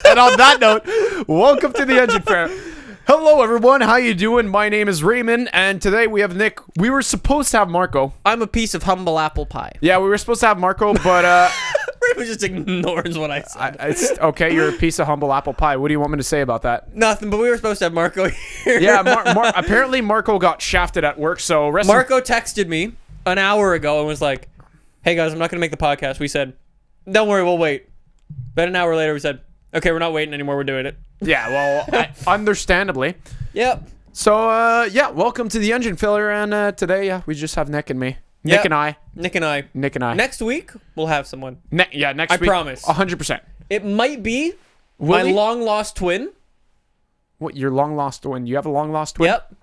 And on that note, welcome to the Engine Fair. Hello, everyone. How you doing? My name is Raymond, and today we have Nick. We were supposed to have Marco. I'm a piece of humble apple pie. Yeah, we were supposed to have Marco, but Raymond just ignores what I said. it's okay. You're a piece of humble apple pie. What do you want me to say about that? Nothing, but we were supposed to have Marco here. Yeah, apparently Marco got shafted at work, so Marco texted me an hour ago and was like, "Hey guys, I'm not going to make the podcast." We said, "Don't worry, we'll wait." Then an hour later, we said, "Okay, we're not waiting anymore. We're doing it." Yeah, well, understandably. Yep. So, yeah, welcome to the Engine Filler, and today, we just have Nick and me. Nick and I. Nick and I. Next week, we'll have someone. Next week. I promise. 100%. It might be my long-lost twin. What, your long-lost twin? You have a long-lost twin? Yep.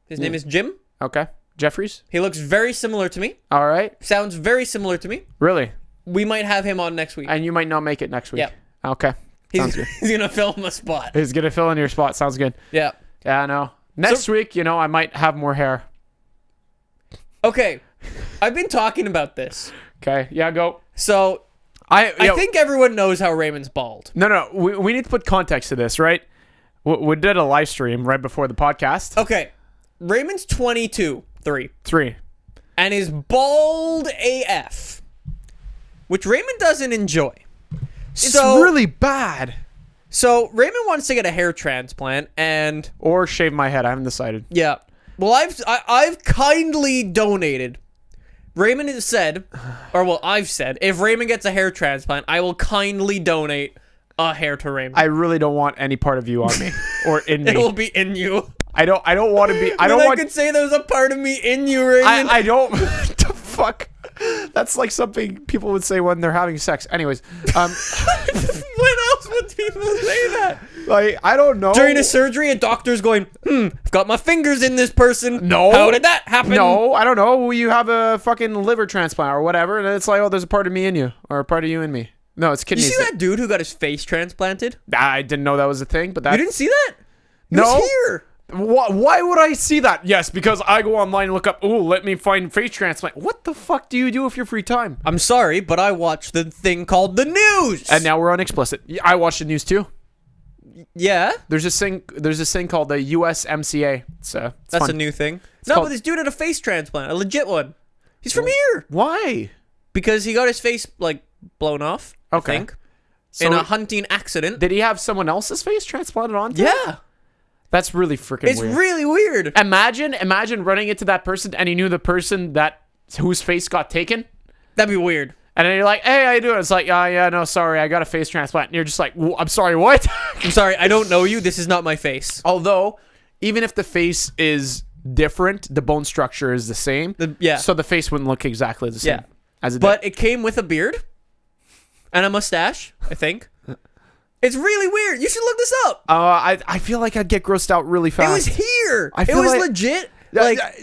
His name is Jim. Okay. Jeffries? He looks very similar to me. All right. Sounds very similar to me. Really? We might have him on next week. And you might not make it next week? Yep. Okay. Sounds good. He's going to film a spot. He's going to fill in your spot. Sounds good. Yeah. Yeah, I know. Next week, I might have more hair. Okay. I've been talking about this. Okay. Yeah, go. So, I think everyone knows how Raymond's bald. No. We need to put context to this, right? We did a live stream right before the podcast. Okay. Raymond's 22. 3. And is bald AF. Which Raymond doesn't enjoy. It's really bad. So, Raymond wants to get a hair transplant and... Or shave my head. I haven't decided. Yeah. Well, I've kindly donated. Raymond has said, I've said, if Raymond gets a hair transplant, I will kindly donate a hair to Raymond. I really don't want any part of you on me or in me. It will be in you. I don't want to be. I could say there's a part of me in you, Raymond. I don't. What the fuck? That's like something people would say when they're having sex. Anyways, when else would people say that? Like, I don't know. During a surgery, a doctor's going, I've got my fingers in this person. No. How did that happen? No, I don't know. You have a fucking liver transplant or whatever, and it's like, oh, there's a part of me in you, or a part of you in me. No, it's kidneys. You see that dude who got his face transplanted? I didn't know that was a thing, but that... You didn't see that? No. It was here. Why would I see that? Yes, because I go online and look up, let me find face transplant. What the fuck do you do with your free time? I'm sorry, but I watched the thing called the news. And now we're on explicit. I watched the news too. Yeah? There's this thing called the USMCA. That's fun. A new thing. It's called... but this dude had a face transplant, a legit one. He's from here. Why? Because he got his face, blown off, okay. I think, so in a hunting accident. Did he have someone else's face transplanted onto Yeah. him? That's really freaking weird. It's really weird. Imagine running into that person and you knew the person whose face got taken. That'd be weird. And then you're like, hey, how you doing? It's like, yeah, no, sorry, I got a face transplant. And you're just like, I'm sorry, what? I'm sorry, I don't know you. This is not my face. Although, even if the face is different, the bone structure is the same. So the face wouldn't look exactly the same as it But did. it came with a beard and a mustache, I think. It's really weird. You should look this up. I feel like I'd get grossed out really fast. It was here. It was legit.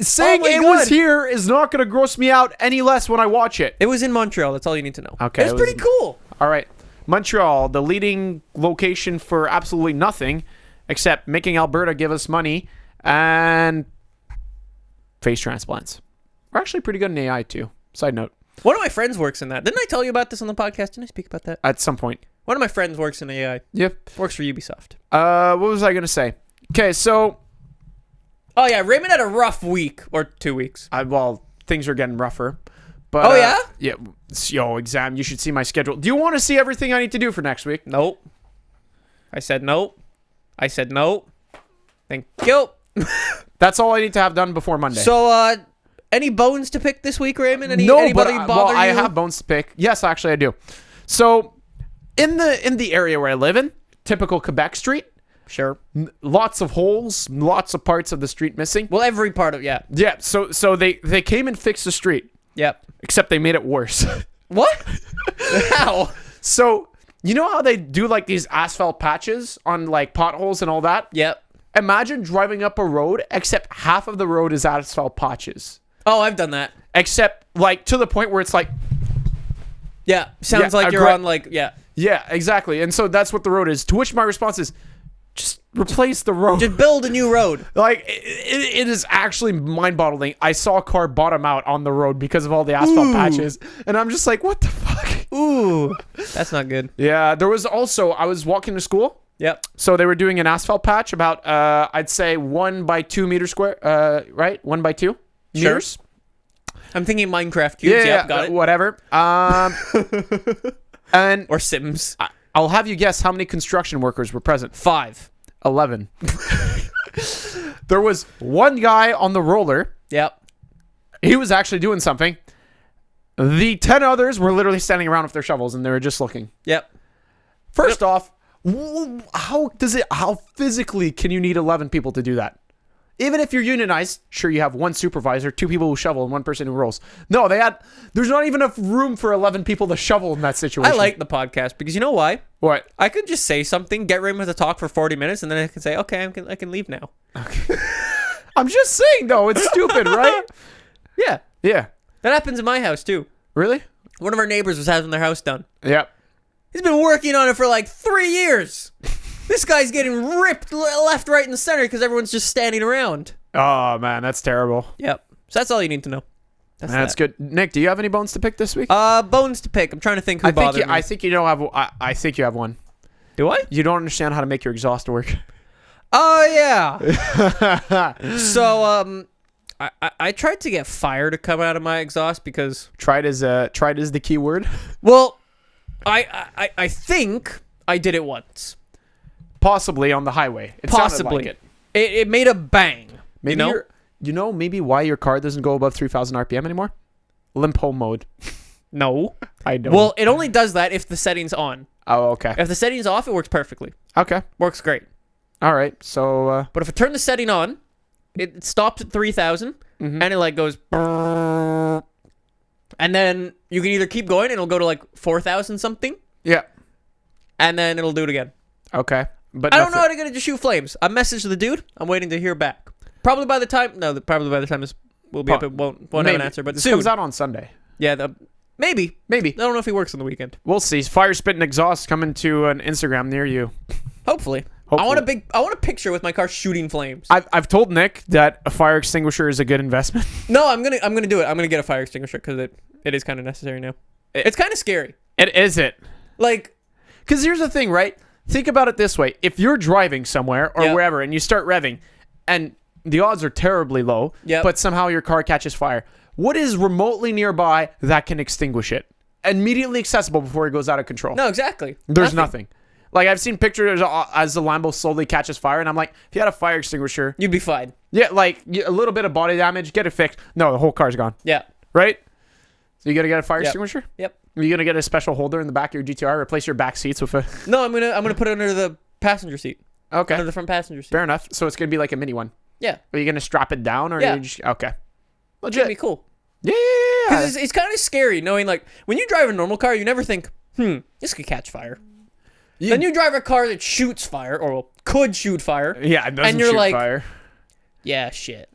Saying it was here is not going to gross me out any less when I watch it. It was in Montreal. That's all you need to know. Okay. It's pretty cool. All right. Montreal, the leading location for absolutely nothing except making Alberta give us money and face transplants. We're actually pretty good in AI too. Side note. One of my friends works in that. Didn't I tell you about this on the podcast? Didn't I speak about that? At some point. One of my friends works in AI. Yep. Works for Ubisoft. What was I going to say? Okay, so... Oh, yeah. Raymond had a rough week. Or 2 weeks. Well, things are getting rougher. But, yeah? Yeah. Exam. You should see my schedule. Do you want to see everything I need to do for next week? Nope. I said nope. Thank you. That's all I need to have done before Monday. So, any bones to pick this week, Raymond? Anybody bother you? I have bones to pick. Yes, actually, I do. So... In the area where I live in, typical Quebec street. Sure. Lots of holes, lots of parts of the street missing. Well, every part of Yeah, so they came and fixed the street. Yep. Except they made it worse. What? How? So, you know how they do like these asphalt patches on like potholes and all that? Yep. Imagine driving up a road, except half of the road is asphalt patches. Oh, I've done that. Except like to the point where it's like... Yeah, sounds like you're on like... Yeah. Yeah, exactly. And so that's what the road is. To which my response is, just replace the road. Just build a new road. Like, it is actually mind-boggling. I saw a car bottom out on the road because of all the asphalt patches. And I'm just like, what the fuck? Ooh, that's not good. Yeah, there was also, I was walking to school. Yep. So they were doing an asphalt patch about, I'd say 1 by 2 meters square, right? 1 by 2 meters. I'm thinking Minecraft cubes. Yeah, Yep, got it. whatever. And Or Sims. I'll have you guess how many construction workers were present. 5. 11. There was one guy on the roller. Yep. He was actually doing something. The 10 others were literally standing around with their shovels and they were just looking. Yep. First off, how physically can you need 11 people to do that? Even if you're unionized, sure, you have one supervisor, 2 people who shovel, and 1 person who rolls. No, there's not even enough room for 11 people to shovel in that situation. I like the podcast because you know why? What? I could just say something, get Raymond to talk for 40 minutes, and then I can say, okay, I can leave now. Okay. I'm just saying, though, it's stupid, right? Yeah. Yeah. That happens in my house, too. Really? One of our neighbors was having their house done. Yep. He's been working on it for like 3 years. This guy's getting ripped left, right, and center because everyone's just standing around. Oh, man, that's terrible. Yep. So that's all you need to know. That's good. Nick, do you have any bones to pick this week? Bones to pick. I'm trying to think who bothered me. I think you don't have. I think you have one. Do I? You don't understand how to make your exhaust work. Oh yeah. So I tried to get fire to come out of my exhaust because Tried is the key word. well, I think I did it once. Possibly on the highway. It sounded like it. It made a bang. Maybe maybe why your car doesn't go above 3,000 RPM anymore? Limp home mode. No. I don't. Well, it only does that if the setting's on. Oh, okay. If the setting's off, it works perfectly. Okay. Works great. All right. So. But if I turn the setting on, it stops at 3,000, and it like goes, and then you can either keep going and it'll go to like 4,000 something, Yeah. and then it'll do it again. Okay. But I don't know how to get it to shoot flames. I messaged the dude. I'm waiting to hear back. Probably by the time this will be up, it won't have an answer. But this soon. comes out on Sunday. Yeah, maybe. I Maybe. don't know if he works on the weekend. We'll see. Fire spitting exhaust coming to an Instagram near you. Hopefully. I want a picture with my car shooting flames. I've told Nick that a fire extinguisher is a good investment. No, I'm gonna do it. I'm gonna get a fire extinguisher because it is kind of necessary now. It's kind of scary. It is it. Like, Because here's the thing, right? Think about it this way. If you're driving somewhere or wherever and you start revving and the odds are terribly low, but somehow your car catches fire, what is remotely nearby that can extinguish it? Immediately accessible before it goes out of control. no, exactly. There's nothing. Like, I've seen pictures as the Lambo slowly catches fire, and I'm like, if you had a fire extinguisher, You'd be fine. yeah, like a little bit of body damage, get it fixed. No, the whole car's gone. Yeah. Right? So you gotta get a fire extinguisher? Yep. Are you gonna get a special holder in the back of your GTR, replace your back seats with a... No, I'm gonna put it under the passenger seat. Okay. Under the front passenger seat. Fair enough. So it's gonna be like a mini one. Yeah. Are you gonna strap it down or Yeah. you just... Okay. It's gonna be cool. Yeah. Because it's kind of scary knowing, like, when you drive a normal car, you never think, this could catch fire. Then you drive a car that shoots fire, or could shoot fire. Yeah, it doesn't and you're shoot like, fire. Yeah, shit.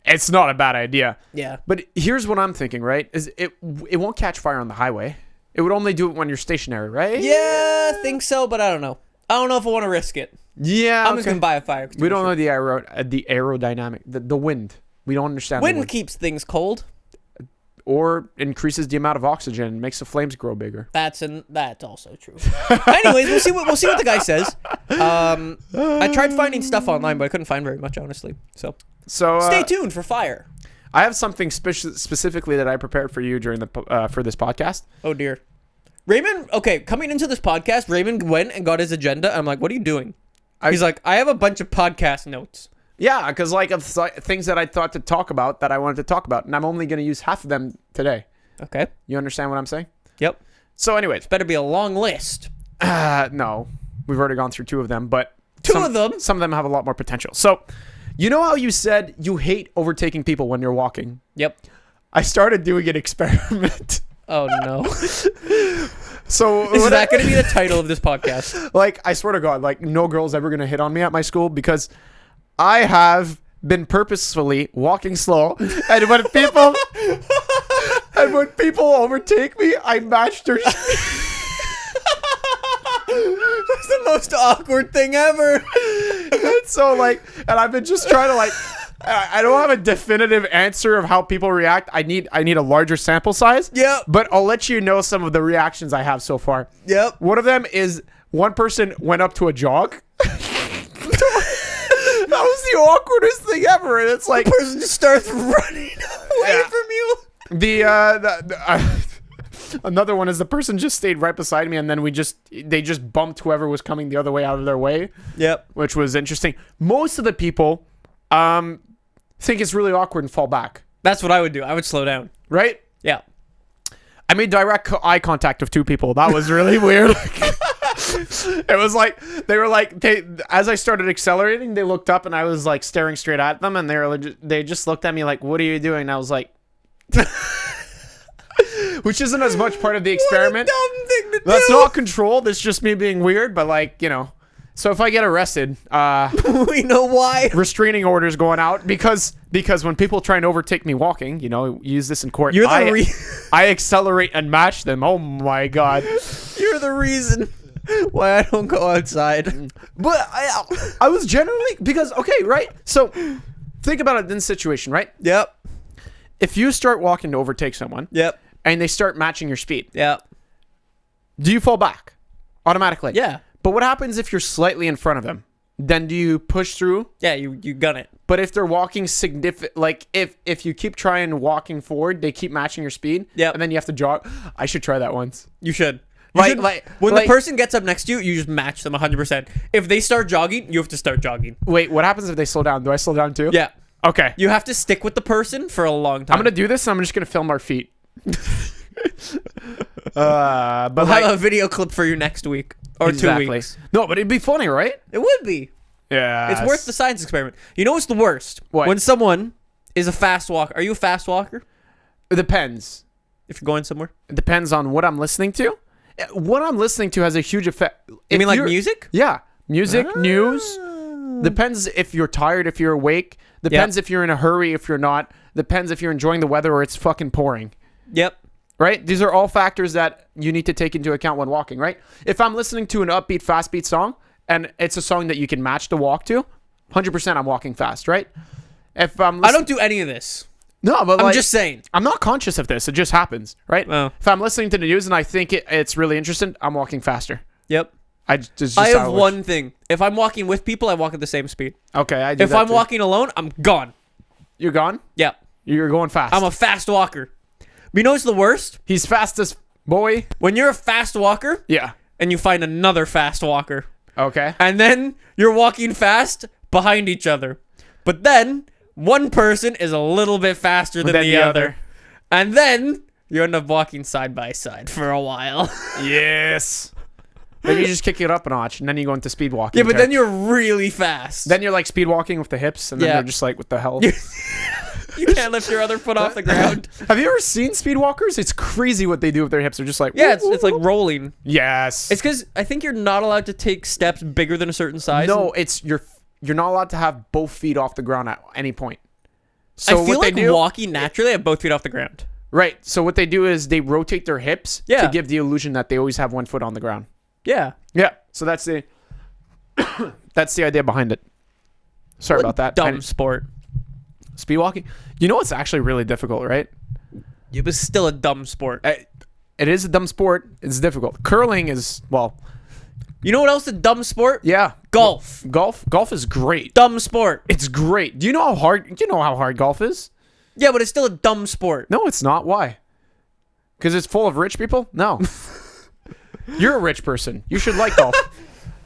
It's not a bad idea. Yeah. But here's what I'm thinking, right? Is it won't catch fire on the highway. It would only do it when you're stationary, right? Yeah, I think so, but I don't know. I don't know if I want to risk it. Yeah. I'm just gonna buy a fire extinguisher. We don't know the aerodynamic, the wind. We don't understand the Wind wind. keeps things cold. Or increases the amount of oxygen and makes the flames grow bigger. That's also true. Anyways, we'll see what the guy says. I tried finding stuff online, but I couldn't find very much, honestly. So stay tuned for fire. I have something specifically that I prepared for you during for this podcast. Oh dear. Raymond, okay, coming into this podcast, Raymond went and got his agenda. I'm like, what are you doing? He's like, I have a bunch of podcast notes. Yeah, because like of things that I thought to talk about that I wanted to talk about, and I'm only going to use half of them today. Okay. You understand what I'm saying? Yep. So anyways. Better be a long list. No. We've already gone through 2 of them, but... Two of them? Some of them have a lot more potential. So, you know how you said you hate overtaking people when you're walking? Yep. I started doing an experiment. Oh, no. So Is that going to be the title of this podcast? Like, I swear to God, like, no girl's ever going to hit on me at my school because I have been purposefully walking slow. And when people overtake me, I match their... That's the most awkward thing ever. And so, like, and I've been just trying to, like, I don't have a definitive answer of how people react. I need a larger sample size. Yep. But I'll let you know some of the reactions I have so far. Yep. One of them is one person went up to a jog. That was the awkwardest thing ever. And it's like The person just starts running away from you. Another one is the person just stayed right beside me, and then they just bumped whoever was coming the other way out of their way. Yep. Which was interesting. Most of the people think it's really awkward and fall back. That's what I would do. I would slow down. Right? Yeah. I made direct eye contact with two people. That was really weird. It was like as I started accelerating, they looked up and I was like staring straight at them, and they just looked at me like, "What are you doing?" And I was like, which isn't as much part of the experiment. What a dumb thing to That's do. not controlled. It's just me being weird. But like, you know, so if I get arrested, We know why. restraining orders going out because when people try and overtake me walking, you know, use this in court. You're the I accelerate and match them. Oh my god. You're the reason why I don't go outside. But I was generally because okay, right? So think about it in this situation, right? Yep. If you start walking to overtake someone, Yep. and they start matching your speed, Yep. do you fall back automatically? Yeah. But what happens if you're slightly in front of them? Then do you push through? Yeah, you gun it. But if they're walking significant, like if you keep trying walking forward, they keep matching your speed. Yep. And then you have to jog. I should try that once. You should. When the person gets up next to you, you just match them 100%. If they start jogging, you have to start jogging. Wait, what happens if they slow down? Do I slow down too? Yeah. Okay. You have to stick with the person for a long time. I'm gonna do this. And I'm just gonna film our feet. But We'll like, have a video clip for you next week or 2 weeks. No, but it'd be funny, right? It would be. Yeah. It's worth the science experiment. You know what's the worst? What? When someone is a fast walker. Are you a fast walker? It depends. If you're going somewhere? It depends on what I'm listening to. What I'm listening to has a huge effect. You mean like music? Yeah. Music, news. Depends if you're tired, if you're awake. Depends if you're in a hurry, if you're not. Depends if you're enjoying the weather or it's fucking pouring. Yep. Right? These are all factors that you need to take into account when walking, right? If I'm listening to an upbeat, fast beat song and it's a song that you can match the walk to, 100% I'm walking fast, right? If I'm I don't do any of this. No, but I'm just saying. I'm not conscious of this. It just happens, right? Oh. If I'm listening to the news and I think it's really interesting, I'm walking faster. Yep. Just I how have it works. one thing. If I'm walking with people, I walk at the same speed. Okay, I do If that I'm too. walking alone, I'm gone. You're gone? Yep. You're going fast. I'm a fast walker. But you know what's the worst? He's fastest, boy. When you're a fast walker Yeah. and you find another fast walker. Okay. And then you're walking fast behind each other. But then one person is a little bit faster than the other. And then you end up walking side by side for a while. Yes. Then you just kick it up a notch, and then you go into speed walking. Yeah, but then you're really fast. Then you're like speed walking with the hips, and then Yeah. they're just like, what the hell? You can't lift your other foot off the ground. Have you ever seen speed walkers? It's crazy what they do with their hips. They're just like, Yeah, whoop, it's like whoop. rolling. Yes. It's because I think you're not allowed to take steps bigger than a certain size. No, it's you're not allowed to have both feet off the ground at any point. So I feel what like they do, walking naturally, I have both feet off the ground. right? So what they do is they rotate their hips Yeah. to give the illusion that they always have one foot on the ground. Yeah. Yeah. So that's the that's the idea behind it. Sorry about that. Dumb sport. Speed walking. You know what's actually really difficult, right? It was still a dumb sport. It is a dumb sport. It's difficult. Curling is You know what else is a dumb sport? yeah. Golf. Golf is great. Dumb sport. It's great. Do you know how hard golf is? Yeah, but it's still a dumb sport. No, it's not. Why? Because it's full of rich people? No. You're a rich person. You should like golf.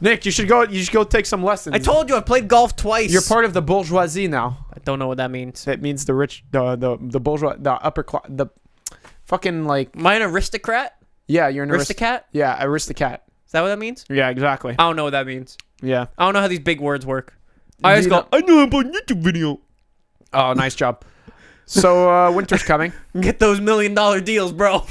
Nick, you should go take some lessons. I told you I played golf twice. You're part of the bourgeoisie now. I don't know what that means. That means the rich, the bourgeois, the upper class, the fucking like. Am I an aristocrat? Yeah, you're an Aristocat? Yeah, aristocrat. Is that what that means? Yeah, exactly. I don't know what that means. Yeah. I don't know how these big words work. I just You go, know- I know about YouTube video. Oh, nice job. So winter's coming. Get those $1 million deals, bro.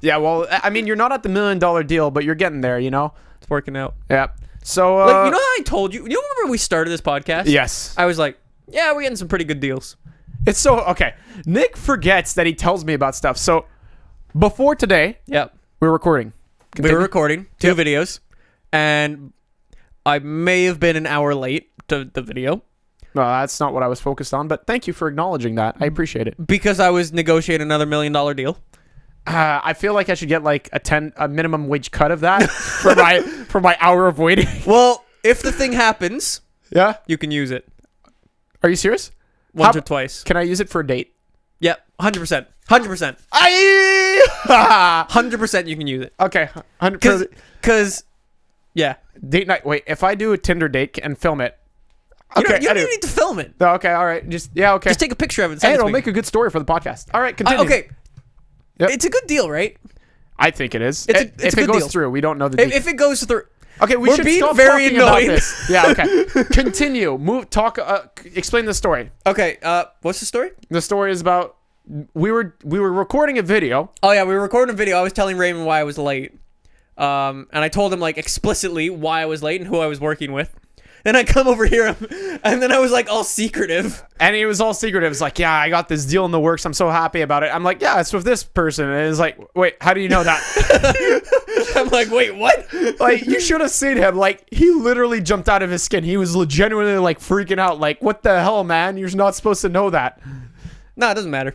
Yeah, well, I mean, you're not at the $1 million deal, but you're getting there, you know. It's working out. Yeah. So Like, you know how I told you? You remember when we started this podcast? yes. I was like, yeah, we're getting some pretty good deals. It's so okay. Nick forgets that he tells me about stuff. So before today, Yep. we're recording. We Continue. were recording 2 videos, and I may have been an hour late to the video. Well, that's not what I was focused on, but thank you for acknowledging that. I appreciate it. Because I was negotiating another $1 million deal. I feel like I should get like a minimum wage cut of that for my hour of waiting. Well, if the thing happens, Yeah. you can use it Are you serious? once or twice. Can I use it for a date? Yep, 100%. 100%. 100% you can use it. Okay. 100%. Because, yeah. Date night. Wait, if I do a Tinder date and film it. You Okay. don't even need to film it. Okay. All right. Okay. Just take a picture of it and Hey, send it to it'll me. make a good story for the podcast. All right. Continue. Okay. Yep. It's a good deal, right? I think it is. It's a if good it goes deal. through, we don't know the. If it goes through... Okay, we We're should being stop very talking about annoying. this. Yeah, okay. Continue. Explain the story. Okay, what's the story? The story is about we were recording a video. Oh, yeah, we were recording a video. I was telling Raymond why I was late. And I told him, like, explicitly why I was late and who I was working with. Then I come over here, and then I was, like, all secretive. And he was all secretive. It's like, yeah, I got this deal in the works. I'm so happy about it. I'm like, yeah, it's with this person. And it's like, wait, how do you know that? I'm like, wait, what? Like, you should have seen him. Like, he literally jumped out of his skin. He was genuinely, like, freaking out. Like, what the hell, man? You're not supposed to know that. No, it doesn't matter.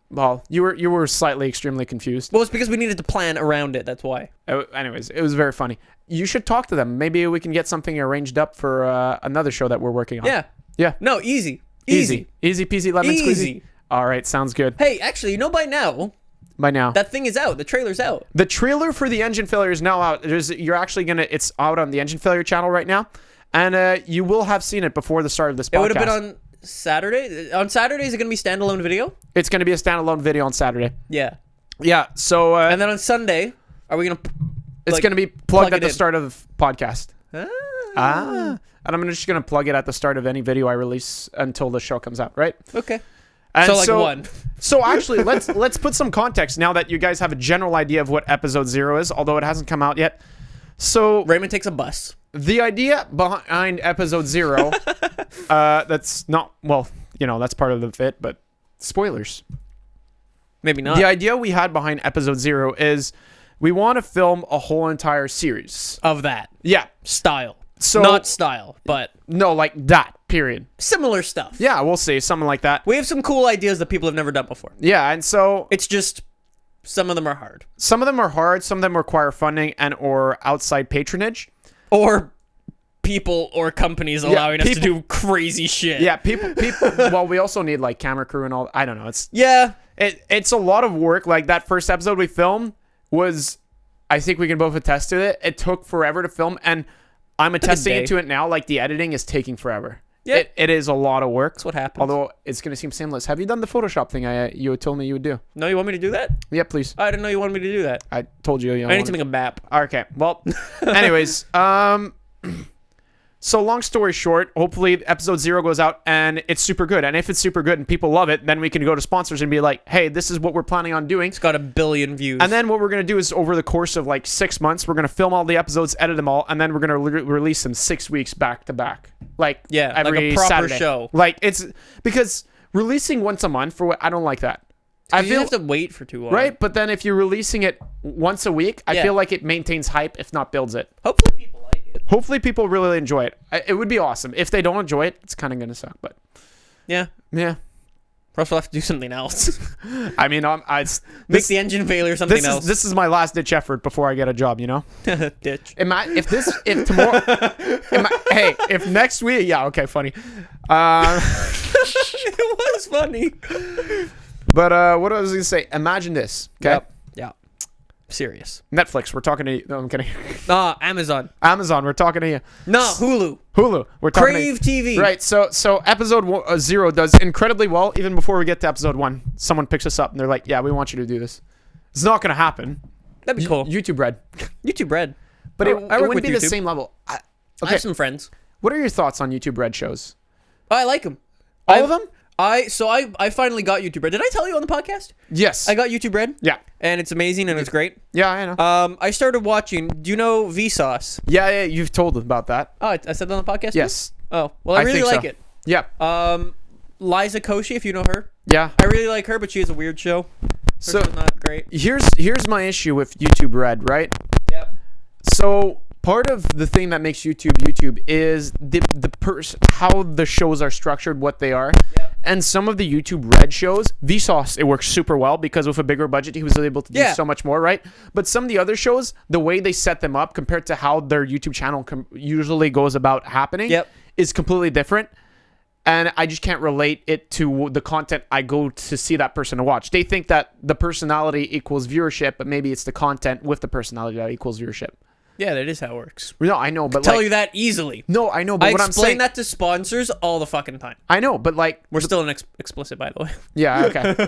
Well, you were slightly extremely confused. Well, it's because we needed to plan around it. That's why. Anyways, it was very funny. You should talk to them. Maybe we can get something arranged up for another show that we're working on. Yeah. Yeah. No, easy. Easy peasy lemon squeezy. Easy. All right, sounds good. Hey, actually, you know by now, By now. that thing is out. The trailer's out. The trailer for the engine failure is now out. It's out on the engine failure channel right now. And you will have seen it before the start of this podcast. It would have been on Saturday. On Saturday, is it going to be standalone video? It's going to be a standalone video on Saturday. Yeah. Yeah, so... And then on Sunday, are we going to... it's going to be plugged plug at it the in. start of the podcast. And I'm just going to plug it at the start of any video I release until the show comes out, right? Okay. And So, like, one. So actually, let's put some context now that you guys have a general idea of what episode 0 is, although it hasn't come out yet. So Raymond takes a bus. the idea behind episode 0, that's not, well, that's part of the fit, but spoilers. Maybe not. The idea we had behind episode 0 is we want to film a whole entire series. Of that. Yeah. Style. So Not style, but no, like that, period. similar stuff. Yeah, we'll see. Something like that. We have some cool ideas that people have never done before. Yeah, and so It's just some of them are hard. some of them are hard, some of them require funding and or outside patronage. Or people or companies allowing us to do crazy shit. Yeah, people well, we also need like camera crew and all. I don't know. It's a lot of work. Like that first episode we filmed was, I think we can both attest to it. It took forever to film, and I'm attesting to it now. Like the editing is taking forever. Yeah. It is a lot of work. That's what happens. Although it's gonna seem seamless. Have you done the Photoshop thing you told me you would do? No, you want me to do that? Yeah, please. I didn't know you wanted me to do that. I told you. I need to make a map. Okay. Well, anyways, so long story short, hopefully episode 0 goes out and it's super good. And if it's super good and people love it, then we can go to sponsors and be like, hey, this is what we're planning on doing. It's got 1 billion views. And then what we're going to do is over the course of like 6 months, we're going to film all the episodes, edit them all, and then we're going to release them 6 weeks back to back. Like every like a proper Saturday. show. Like it's because releasing once a month I don't like that. You have to wait for too long. Right, but then if you're releasing it once a week, I feel like it maintains hype, if not builds it. Hopefully people like it. Hopefully people really enjoy it. It would be awesome. If they don't enjoy it, it's kind of gonna suck. But Yeah. yeah, Or else we'll have to do something else. I mean, Make the engine failure something else. This is my last ditch effort before I get a job. Ditch. If tomorrow, if next week, yeah, okay, funny. It was funny. But what I was gonna say, imagine this, okay? Yep. Yeah. Serious. Netflix, we're talking to you. No, I'm kidding. Amazon. Amazon, we're talking to you. No, Hulu. Hulu, we're talking Crave to you. TV. Right, so episode 0 does incredibly well. Even before we get to episode 1, someone picks us up and they're like, yeah, we want you to do this. It's not gonna happen. That'd be cool. YouTube Red. YouTube Red. But I it work wouldn't with be the YouTube. same level. I Okay, have some friends. what are your thoughts on YouTube Red shows? Oh, I like them. All of them? I finally got YouTube Red. Did I tell you on the podcast? Yes. I got YouTube Red. Yeah. And it's amazing and it's great. Yeah, I know. I started watching. Do you know Vsauce? Yeah, you've told about that. Oh, I said that on the podcast. Yes. Too? Oh, well, I really think like so. it. Yeah. Liza Koshy, if you know her. Yeah. I really like her, but she has a weird show. So Her show's not great. here's my issue with YouTube Red, right? Yep. So part of the thing that makes YouTube is how the shows are structured, what they are. Yep. And some of the YouTube Red shows, Vsauce, it works super well because with a bigger budget, he was able to do so much more, right? But some of the other shows, the way they set them up compared to how their YouTube channel usually goes about happening is completely different. And I just can't relate it to the content I go to see that person to watch. They think that the personality equals viewership, but maybe it's the content with the personality that equals viewership. Yeah, that is how it works. No, I know, but tell you that easily. No, I know, but what I'm saying... I explain that to sponsors all the fucking time. I know, but like... We're still explicit, by the way. Yeah, okay.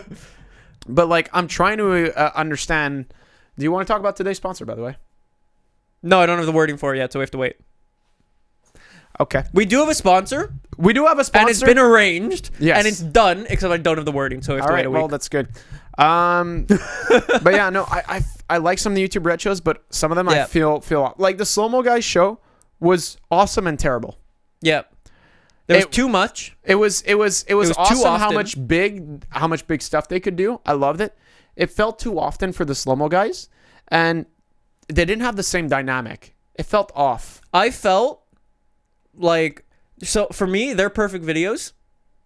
But like, I'm trying to understand... Do you want to talk about today's sponsor, by the way? No, I don't have the wording for it yet, so we have to wait. Okay. We do have a sponsor. We do have a sponsor. And it's been arranged. Yes. And it's done, except I don't have the wording, so we have to wait a week. Well, that's good. But yeah, no, I like some of the YouTube Red shows, but some of them I feel like the Slow Mo Guys show was awesome and terrible. Yeah. There was too much. It was awesome how much big stuff they could do. I loved it. It felt too often for the Slow Mo Guys, and they didn't have the same dynamic. It felt off. I felt like, so for me, their perfect videos,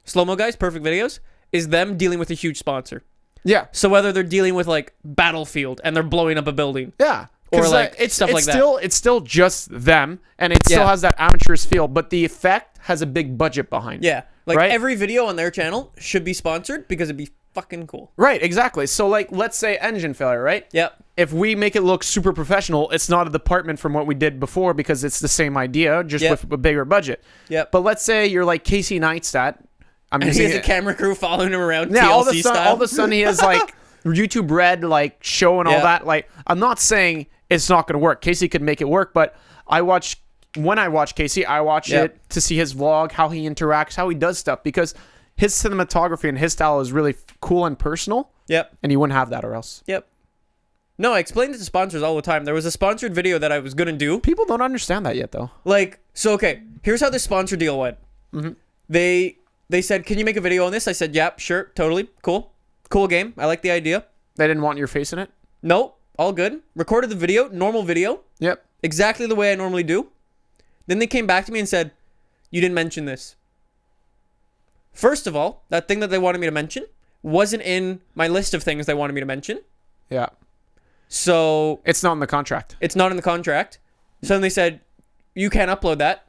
Slow Mo Guys, perfect videos, is them dealing with a huge sponsor. Yeah. So whether they're dealing with like Battlefield and they're blowing up a building. Yeah. Or like stuff like that. It's still just them, and it still has that amateurish feel, but the effect has a big budget behind it. Yeah. Like right? every video on their channel should be sponsored because it'd be fucking cool. Right, exactly. So like, let's say engine failure, right? Yep. If we make it look super professional, it's not a department from what we did before because it's the same idea, just with a bigger budget. Yep. But let's say you're like Casey Neistat. And he has a camera crew following him around. Yeah, TLC all of a sudden he has like YouTube Red like show and all that. Like, I'm not saying it's not going to work. Casey could make it work, but when I watch Casey, I watch it to see his vlog, how he interacts, how he does stuff, because his cinematography and his style is really cool and personal. Yep. And you wouldn't have that or else. Yep. No, I explained it to sponsors all the time. There was a sponsored video that I was going to do. People don't understand that yet, though. Like, so, okay, here's how this sponsor deal went. Mm-hmm. They said, can you make a video on this? I said, yep, sure, totally, cool. Cool game. I like the idea. They didn't want your face in it? Nope, all good. Recorded the video, normal video. Yep. Exactly the way I normally do. Then they came back to me and said, you didn't mention this. First of all, that thing that they wanted me to mention wasn't in my list of things they wanted me to mention. Yeah. So it's not in the contract. It's not in the contract. So then they said, you can't upload that.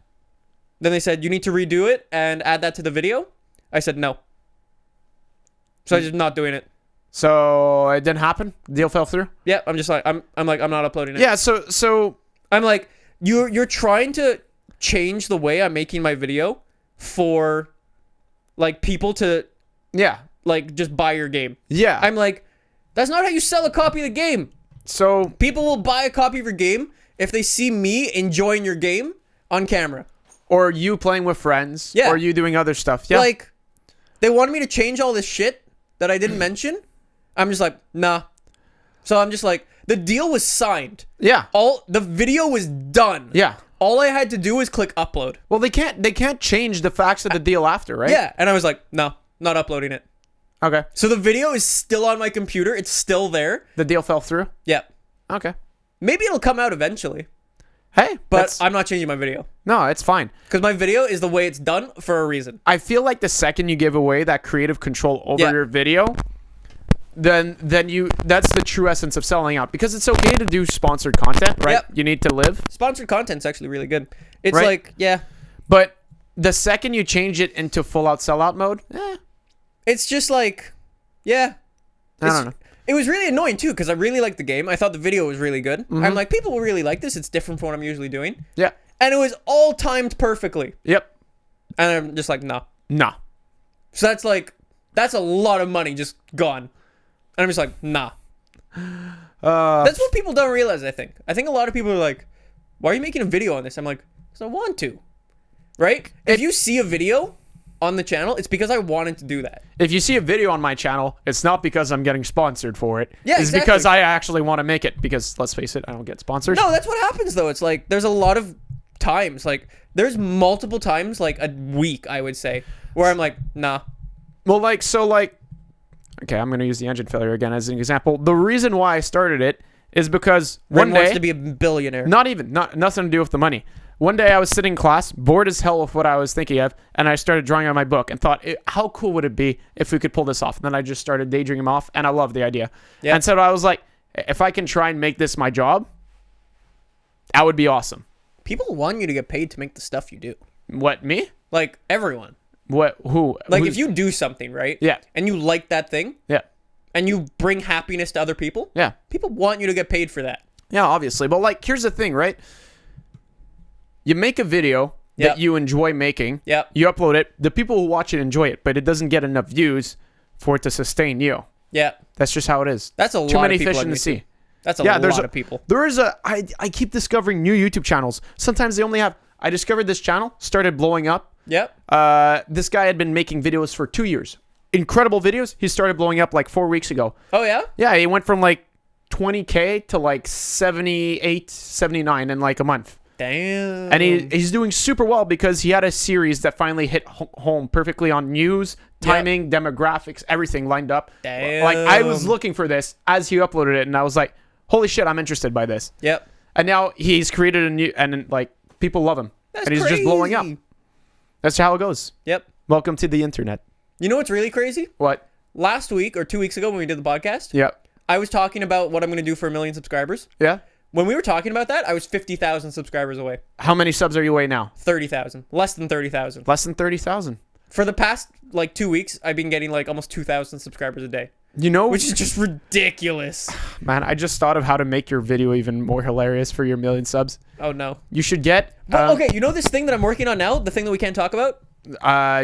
Then they said, you need to redo it and add that to the video. I said, no. So I'm just not doing it. So it didn't happen? Deal fell through? Yeah, I'm just like, I'm not uploading it. Yeah, so I'm like, you're trying to change the way I'm making my video for like people to like just buy your game. Yeah. I'm like, that's not how you sell a copy of the game. So people will buy a copy of your game if they see me enjoying your game on camera. Or you playing with friends. Yeah. Or you doing other stuff. Yeah. Like, they wanted me to change all this shit that I didn't mention. I'm just like, nah. So I'm just like, the deal was signed. Yeah. The video was done. Yeah. All I had to do was click upload. Well, they can't change the facts of the deal after, right? Yeah. And I was like, no, not uploading it. Okay. So the video is still on my computer. It's still there. The deal fell through? Yeah. Okay. Maybe it'll come out eventually. Hey, but I'm not changing my video. No, it's fine. Because my video is the way it's done for a reason. I feel like the second you give away that creative control over your video, then that's the true essence of selling out. Because it's okay to do sponsored content, right? Yep. You need to live. Sponsored content's actually really good. It's right? like, yeah. But the second you change it into full out sellout mode, it's just like, yeah. I don't know. It was really annoying too because I really liked the game. I thought the video was really good. Mm-hmm. I'm like, people will really like this. It's different from what I'm usually doing. Yeah. And it was all timed perfectly. Yep. And I'm just like, nah. Nah. So that's a lot of money just gone. And I'm just like, nah. That's what people don't realize, I think. I think a lot of people are like, why are you making a video on this? I'm like, because I want to. Right? If you see a video on the channel, it's because I wanted to do that. If you see a video on my channel, it's not because I'm getting sponsored for it. Yeah, it's because I actually want to make it. Because let's face it, I don't get sponsors. No, that's what happens though. It's like there's a lot of times, like there's multiple times, like a week, I would say, where I'm like, nah. Well, okay, I'm gonna use the engine failure again as an example. The reason why I started it is because Ray one wants day, to be a billionaire. nothing to do with the money. One day I was sitting in class, bored as hell with what I was thinking of, and I started drawing on my book and thought, how cool would it be if we could pull this off? And then I just started daydreaming off, and I loved the idea. Yep. And so I was like, if I can try and make this my job, that would be awesome. People want you to get paid to make the stuff you do. What, me? Like, everyone. What, who? Like, Who's- if you do something, right? Yeah. And you like that thing, Yeah. and you bring happiness to other people, Yeah. people want you to get paid for that. Yeah, obviously. But, like, here's the thing, right? You make a video Yep. that you enjoy making. Yep. You upload it. The people who watch it enjoy it, but it doesn't get enough views for it to sustain you. Yeah. That's just how it is. That's a Too lot many of people fish like in me the sea. too. That's a lot of people. There is I keep discovering new YouTube channels. Sometimes they only have, I discovered this channel, started blowing up. Yep. This guy had been making videos for 2 years. Incredible videos. He started blowing up like 4 weeks ago. Oh, yeah? Yeah, he went from like 20K to like 78, 79 in like a month. Damn. And he's doing super well because he had a series that finally hit home perfectly on news, timing, demographics, everything lined up. Damn. Like, I was looking for this as he uploaded it, and I was like, holy shit, I'm interested by this. Yep. And now he's created a new, and like, people love him. That's and he's just blowing up. crazy. That's how it goes. Yep. Welcome to the internet. You know what's really crazy? What? Last week or 2 weeks ago when we did the podcast, Yeah. I was talking about what I'm going to do for 1 million subscribers. Yeah? When we were talking about that, I was 50,000 subscribers away. How many subs are you away now? 30,000. Less than 30,000. Less than 30,000. For the past, like, 2 weeks, I've been getting, like, almost 2,000 subscribers a day. You know, Which is just ridiculous. man, I just thought of how to make your video even more hilarious for your 1 million subs. Oh, no. You should get... But, okay, you know this thing that I'm working on now? The thing that we can't talk about?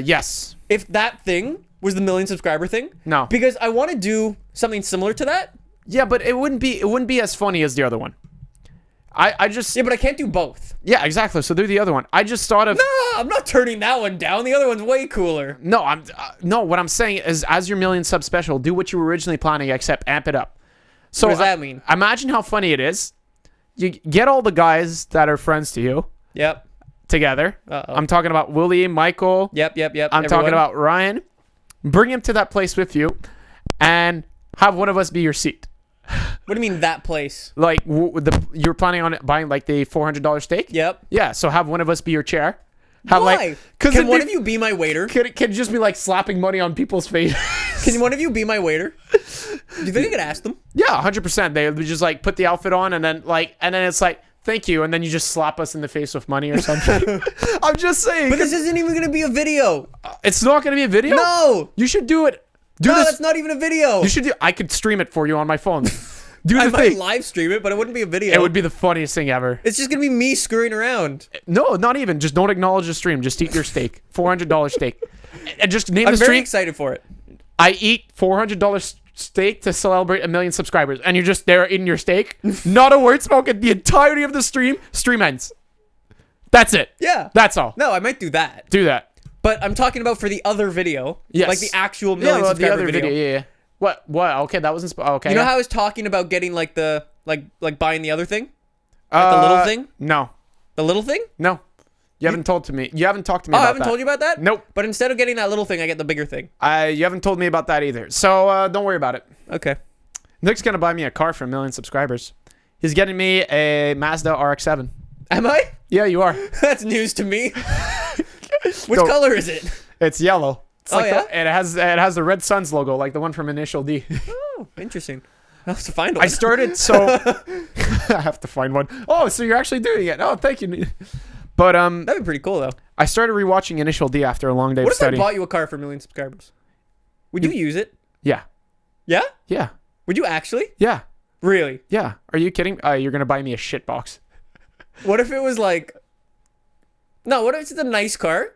Yes. If that thing was the 1 million subscriber thing? No. Because I want to do something similar to that. Yeah, but it wouldn't be as funny as the other one. I just... Yeah, but I can't do both. Yeah, exactly. So do the other one. I just thought of... No, I'm not turning that one down. The other one's way cooler. No, no, what I'm saying is, as your 1 million sub special, do what you were originally planning, except amp it up. So What does that mean? Imagine how funny it is. You get all the guys that are friends to you Yep. together. Uh-oh. I'm talking about Willie, Michael. Yep. I'm talking about Ryan. Bring him to that place with you, and have one of us be your seat. What do you mean that place? Like you're planning on buying like the $400 steak. Yep. Yeah. So have one of us be your chair. Have Why? Because Can one of you be my waiter? Can just be like slapping money on people's face. Can one of you be my waiter? Do you think I could ask them? Yeah, 100%. They would just like put the outfit on and then it's like, thank you, and then you just slap us in the face with money or something. I'm just saying. But this isn't even gonna be a video. It's not gonna be a video. No. You should do it. Do No, this. that's not even a video. You should do. I could stream it for you on my phone. Do I the might thing. live stream it, but it wouldn't be a video. It would be the funniest thing ever. It's just gonna be me screwing around. No, not even. Just don't acknowledge the stream. Just eat your steak. $400 steak. And just name I'm the very stream. excited for it. I eat $400 steak to celebrate 1 million subscribers, and you're just there eating your steak. Not a word spoken. The entirety of the stream. Stream ends. That's it. Yeah. That's all. No, I might do that. Do that. But I'm talking about for the other video. Yes. Like the actual 1 million subscriber video. Yeah. What? Okay, that wasn't. Okay. You know how I was talking about getting like the like buying the other thing? Like the little thing? No. The little thing? No. You haven't told to me. You haven't talked to me Oh, about I haven't that. told you about that? Nope. But instead of getting that little thing, I get the bigger thing. You haven't told me about that either. So don't worry about it. Okay. Nick's gonna buy me a car for 1 million subscribers. He's getting me a Mazda RX-7. Am I? Yeah, you are. That's news to me. Which No. color is it? It's yellow. It's Oh, like yeah? it has the Red Suns logo, like the one from Initial D. Oh, interesting. I'll have to find one. I started so I have to find one. Oh, so you're actually doing it. Oh, thank you. But That'd be pretty cool though. I started rewatching Initial D after a long day What of if studying. I bought you a car for 1 million subscribers? Would you use it? Yeah. Yeah? Yeah. Would you actually? Yeah. Really? Yeah. Are you kidding? You're gonna buy me a shit box. What if it was like... No, what if it's a nice car?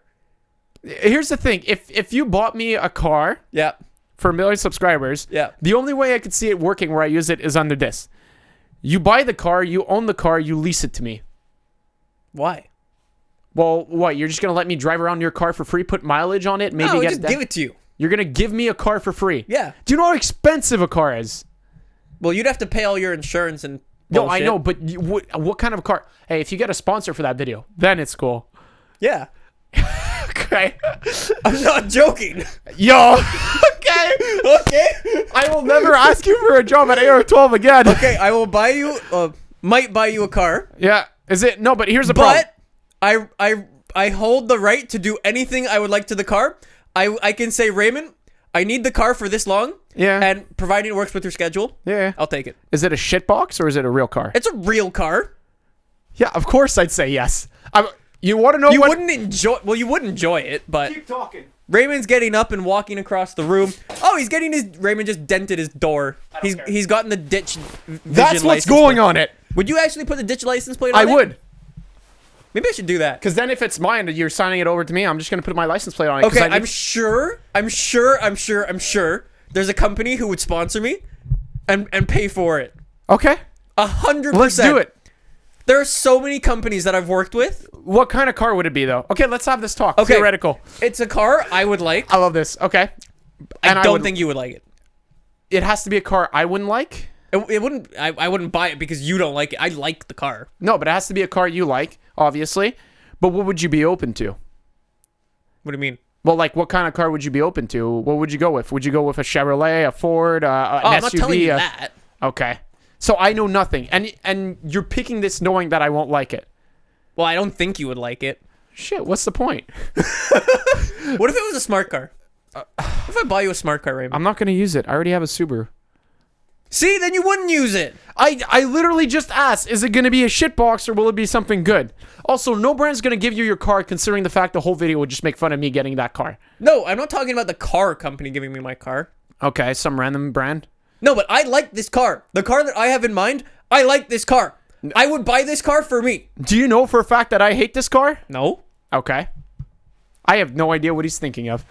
Here's the thing. If you bought me a car Yeah. for 1 million subscribers, Yeah. the only way I could see it working where I use it is under this. You buy the car, you own the car, you lease it to me. Why? Well, what? You're just gonna let me drive around your car for free, put mileage on it, maybe No, get just it give it to you. You're gonna give me a car for free. Yeah. Do you know how expensive a car is? Well, you'd have to pay all your insurance and No, bullshit. I know, but what kind of a car? Hey, if you get a sponsor for that video, then it's cool. Yeah. Okay. I'm not joking. Yo. Okay. Okay. I will never ask you for a job at AR-12 again. Okay, I will buy you. Might buy you a car. Yeah. Is it? No, but here's the problem. But I hold the right to do anything I would like to the car. I can say, Raymond, I need the car for this long. Yeah. And providing it works with your schedule, Yeah. I'll take it. Is it a shit box or is it a real car? It's a real car. Yeah, of course I'd say yes. You want to know You what? wouldn't enjoy. Well, you would enjoy it, but Keep talking. Raymond's getting up and walking across the room. Oh, he's getting his. Raymond just dented his door. He's gotten the ditch. That's what's going on it. Would you actually put the ditch license plate on I it? would. Maybe I should do that. Because then if it's mine and you're signing it over to me, I'm just going to put my license plate on it. Okay, I'm sure. There's a company who would sponsor me and pay for it. Okay. 100%. Let's do it. There are so many companies that I've worked with. What kind of car would it be, though? Okay, let's have this talk. Okay. Theoretical. It's a car I would like. I love this. Okay. I don't think you would like it. It has to be a car I wouldn't like? It wouldn't. I wouldn't buy it because you don't like it. I like the car. No, but it has to be a car you like, obviously. But what would you be open to? What do you mean? Well, like, what kind of car would you be open to? What would you go with? Would you go with a Chevrolet, a Ford, an SUV? I'm not telling you that. Okay. So I know nothing. And you're picking this knowing that I won't like it. Well, I don't think you would like it. Shit, what's the point? What if it was a smart car? What if I buy you a smart car, Raymond? I'm not going to use it. I already have a Subaru. See, then you wouldn't use it. I literally just asked, is it going to be a shitbox or will it be something good? Also, no brand's going to give you your car considering the fact the whole video would just make fun of me getting that car. No, I'm not talking about the car company giving me my car. Okay, some random brand. No, but I like this car. The car that I have in mind, I like this car. I would buy this car for me. Do you know for a fact that I hate this car? No. Okay. I have no idea what he's thinking of.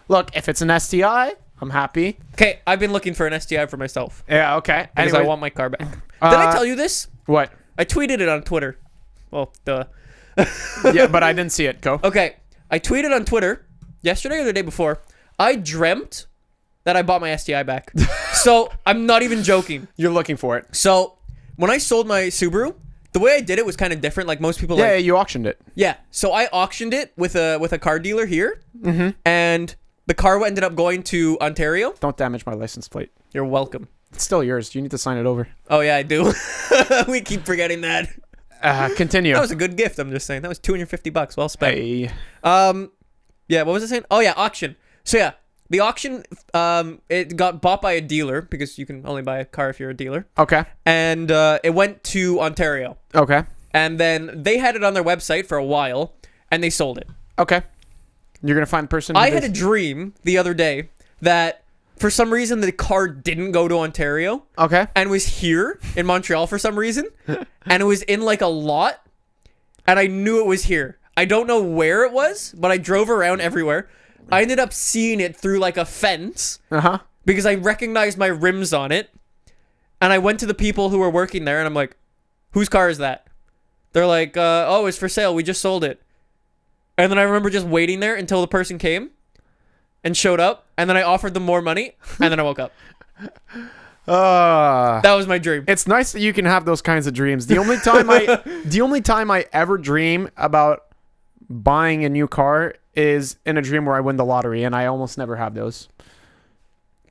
Look, if it's an STI, I'm happy. Okay, I've been looking for an STI for myself. Yeah, okay. Because Anyway, I want my car back. Did I tell you this? What? I tweeted it on Twitter. Well, duh. Yeah, but I didn't see it. Go. Okay, I tweeted on Twitter yesterday or the day before. I dreamt that I bought my STI back. So, I'm not even joking. You're looking for it. So, when I sold my Subaru, the way I did it was kind of different. Like most people Yeah, you auctioned it. Yeah, so I auctioned it with a car dealer here. And the car ended up going to Ontario. Don't damage my license plate. You're welcome. It's still yours. You need to sign it over. Oh, yeah, I do. We keep forgetting that. Continue. That was a good gift, I'm just saying. That was $250. Well spent. Hey. Yeah, what was I saying? Oh, yeah, auction. So, yeah, the auction, it got bought by a dealer because you can only buy a car if you're a dealer. Okay. And it went to Ontario. Okay. And then they had it on their website for a while, and they sold it. Okay. You're going to find the person. I had a dream the other day that for some reason the car didn't go to Ontario. Okay. And was here in Montreal for some reason. And it was in like a lot. And I knew it was here. I don't know where it was, but I drove around everywhere. I ended up seeing it through like a fence. Uh-huh. Because I recognized my rims on it. And I went to the people who were working there and I'm like, whose car is that? They're like, oh, it's for sale. We just sold it. And then I remember just waiting there until the person came and showed up. And then I offered them more money. And then I woke up. That was my dream. It's nice that you can have those kinds of dreams. The only time I ever dream about buying a new car is in a dream where I win the lottery, and I almost never have those.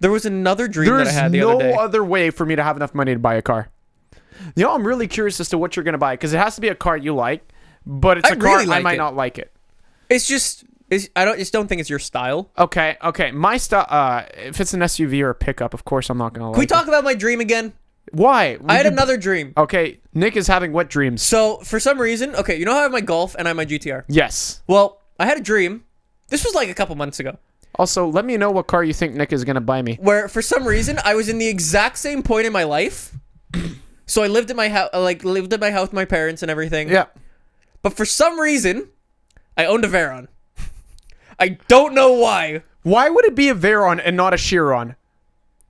There was another dream that I had the other day. There's no other way for me to have enough money to buy a car. You know, I'm really curious as to what you're going to buy, because it has to be a car you like, but it's a car really I might not like it. It's just... I just don't think it's your style. Okay. My style, if it's an SUV or a pickup, of course I'm not going to like Can we talk about my dream again? Why? I had another dream. Okay, Nick is having wet dreams. So, for some reason... Okay, you know how I have my Golf and I have my GTR? Yes. Well, I had a dream. This was like a couple months ago. Also, let me know what car you think Nick is going to buy me. Where, for some reason, I was in the exact same point in my life. So, I lived at my house, lived at my house with my parents and everything. Yeah. But for some reason, I owned a Veyron. I don't know why. Why would it be a Veyron and not a Chiron?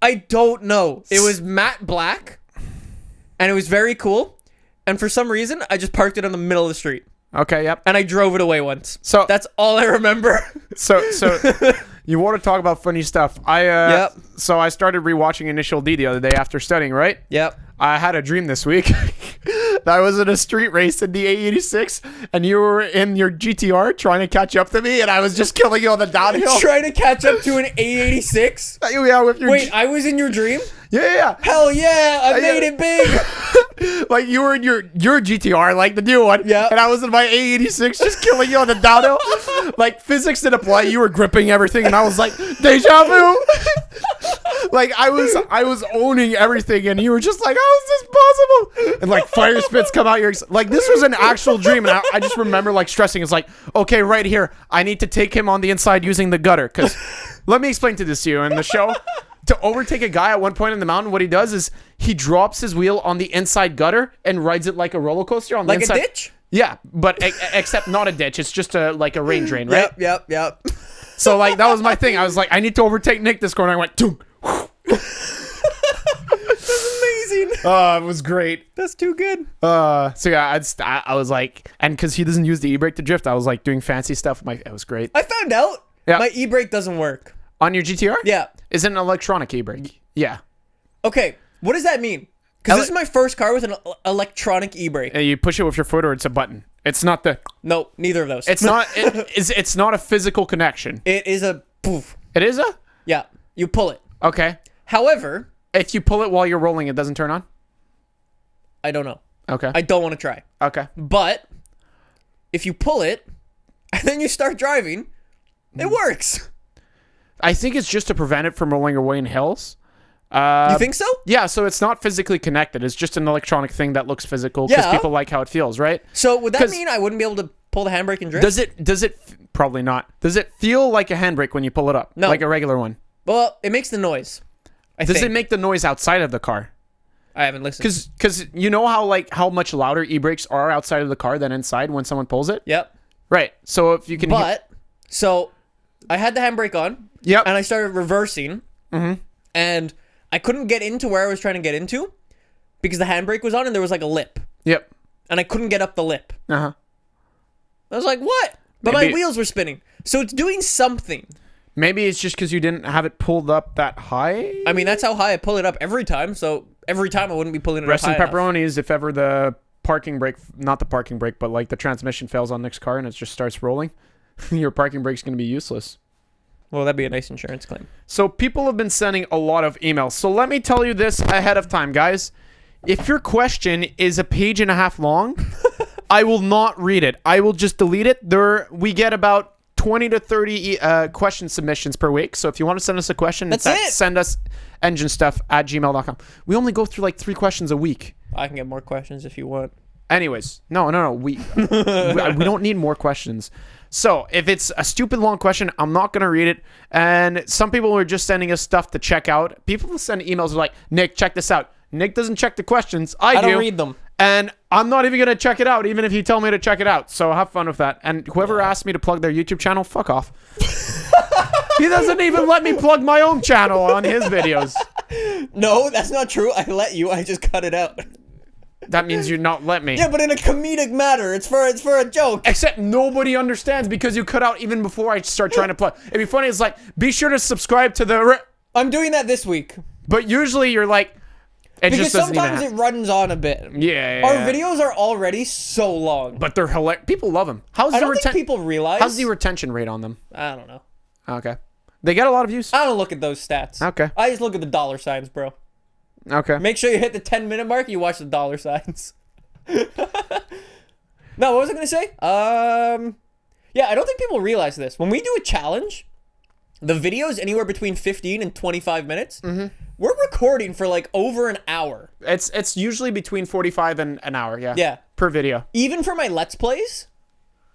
I don't know. It was matte black, and it was very cool. And for some reason, I just parked it on the middle of the street. Okay, yep. And I drove it away once. So that's all I remember. So you want to talk about funny stuff? Yep. So I started rewatching Initial D the other day after studying, right? Yep. I had a dream this week that I was in a street race in the A86 and you were in your GTR trying to catch up to me and I was just killing you on the downhill. Trying to catch up to an A86? Yeah, with your Wait, I was in your dream? Yeah. Hell yeah, I made it big. Like you were in your GTR, like the new one. Yeah. And I was in my A86 just killing you on the downhill. Like physics didn't apply. You were gripping everything and I was like, deja vu. Like I was owning everything and you were just like, how is this possible? And like fire spits come out your like this was an actual dream and I just remember like stressing. It's like, okay, right here, I need to take him on the inside using the gutter. Because let me explain to you in the show. To overtake a guy at one point in the mountain, what he does is he drops his wheel on the inside gutter and rides it like a roller coaster on the inside. Like a ditch? Yeah, but except not a ditch. It's just like a rain drain, right? Yep. So like that was my thing. I was like, I need to overtake Nick this corner. I went, Toom. That's amazing. It was great. That's too good. So yeah, I was like, and because he doesn't use the e-brake to drift, I was like doing fancy stuff. It was great. I found out my e-brake doesn't work. On your GTR? Yeah. Is it an electronic e-brake? Yeah. Okay, what does that mean? Because this is my first car with an electronic e-brake. You push it with your foot or it's a button. It's not the... No, neither of those. It's not... It's not a physical connection. It is a poof. It is a... Yeah, you pull it. Okay. However... If you pull it while you're rolling, it doesn't turn on? I don't know. Okay. I don't want to try. Okay. But if you pull it and then you start driving, it works. I think it's just to prevent it from rolling away in hills. You think so? Yeah, so it's not physically connected. It's just an electronic thing that looks physical because people like how it feels, right? So would that mean I wouldn't be able to pull the handbrake and drift? Does it probably not. Does it feel like a handbrake when you pull it up? No. Like a regular one? Well, it makes the noise. Does it make the noise outside of the car? I haven't listened. Because you know how much louder e-brakes are outside of the car than inside when someone pulls it? Yep. Right. So if you can so I had the handbrake on. Yep. And I started reversing. Mm-hmm. And I couldn't get into where I was trying to get into because the handbrake was on and there was like a lip. Yep. And I couldn't get up the lip. Uh-huh. I was like, what? But my wheels were spinning. So it's doing something. Maybe it's just because you didn't have it pulled up that high? I mean, that's how high I pull it up every time. So every time I wouldn't be pulling it Rest up high in pepperonis if ever the parking brake, not the parking brake, but like the transmission fails on Nick's car and it just starts rolling, your parking brake's going to be useless. Well, that'd be a nice insurance claim. So people have been sending a lot of emails. So let me tell you this ahead of time, guys. If your question is a page and a half long, I will not read it. I will just delete it. We get about 20 to 30 question submissions per week. So if you want to send us a question, send us enginestuff@gmail.com. We only go through like 3 questions a week. I can get more questions if you want. Anyways, no. We don't need more questions. So if it's a stupid long question, I'm not going to read it. And some people are just sending us stuff to check out. People will send emails like, Nick, check this out. Nick doesn't check the questions. I do. don't read them. And I'm not even going to check it out, even if you tell me to check it out. So have fun with that. And whoever asked me to plug their YouTube channel, fuck off. He doesn't even let me plug my own channel on his videos. No, that's not true. I let you. I just cut it out. That means you not let me. Yeah, but in a comedic manner. It's for a joke. Except nobody understands because you cut out even before I start trying to plug. It'd be funny. It's like, be sure to subscribe to the... I'm doing that this week. But usually you're like... Because sometimes it runs on a bit. Yeah. Our videos are already so long. But they're hilarious. People love them. I don't think people realize. How's the retention rate on them? I don't know. Okay. They get a lot of views? I don't look at those stats. Okay. I just look at the dollar signs, bro. Okay. Make sure you hit the 10-minute mark. You watch the dollar signs. No, what was I going to say? Yeah, I don't think people realize this. When we do a challenge, the video is anywhere between 15 and 25 minutes. Mm-hmm. We're recording for like over an hour. It's usually between 45 and an hour, yeah. Yeah. Per video. Even for my Let's Plays,